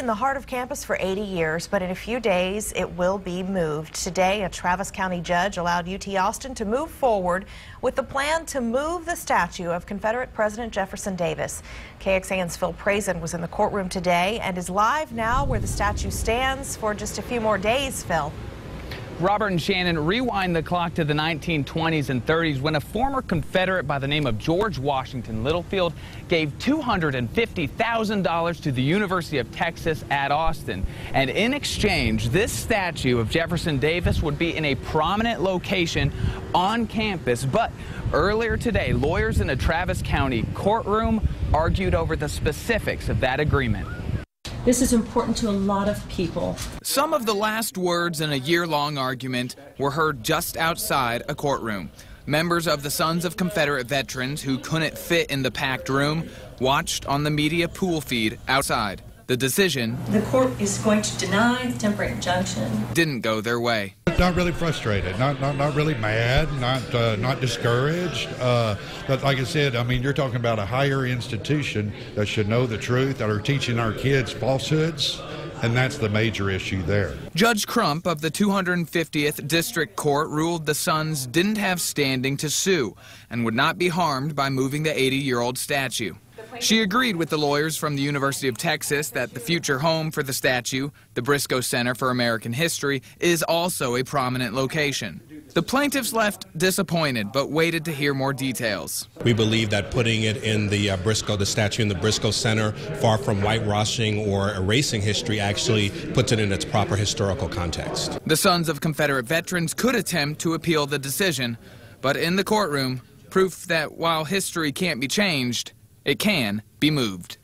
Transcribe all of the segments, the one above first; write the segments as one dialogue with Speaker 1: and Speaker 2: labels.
Speaker 1: in the heart of campus for 80 years, but in a few days it will be moved. Today, a Travis County judge allowed UT Austin to move forward with the plan to move the statue of Confederate President Jefferson Davis. KXAN's Phil Prazen was in the courtroom today and is live now where the statue stands for just a few more days, Phil.
Speaker 2: Robert and Shannon, rewind the clock to the 1920s and 30s when a former Confederate by the name of George Washington Littlefield gave $250,000 to the University of Texas at Austin. And in exchange, this statue of Jefferson Davis would be in a prominent location on campus. But earlier today, lawyers in a Travis County courtroom argued over the specifics of that agreement.
Speaker 3: This is important to a lot of people.
Speaker 2: Some of the last words in a year-long argument were heard just outside a courtroom. Members of the Sons of Confederate Veterans who couldn't fit in the packed room watched on the media pool feed outside. The decision,
Speaker 3: The court is going to deny the temporary injunction,
Speaker 2: didn't go their way.
Speaker 4: Not really frustrated, not really mad, not discouraged. But like I said, I mean, you're talking about a higher institution that should know the truth, that are teaching our kids falsehoods, and that's the major issue there.
Speaker 2: Judge Crump of the 250th District Court ruled the Sons didn't have standing to sue and would not be harmed by moving the 80-year-old statue. She agreed with the lawyers from the University of Texas that the future home for the statue, the Briscoe Center for American History, is also a prominent location. The plaintiffs left disappointed, but waited to hear more details.
Speaker 5: We believe that putting it in the statue in the Briscoe Center, far from whitewashing or erasing history, actually puts it in its proper historical context.
Speaker 2: The Sons of Confederate Veterans could attempt to appeal the decision, but in the courtroom, proof that while history can't be changed, it can be moved.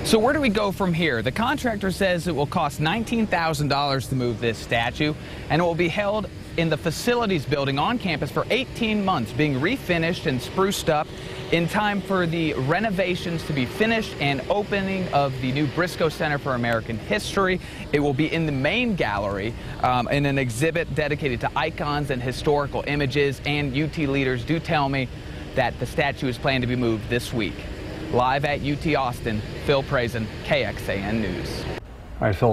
Speaker 2: So where do we go from here? The contractor says it will cost $19,000 to move this statue, and it will be held in the facilities building on campus for 18 months, being refinished and spruced up in time for the renovations to be finished and opening of the new Briscoe Center for American History. It will be in the main gallery in an exhibit dedicated to icons and historical images, and UT leaders do tell me that the statue is planned to be moved this week. Live at UT Austin, Phil Prazen, KXAN News.
Speaker 6: All right, Phil.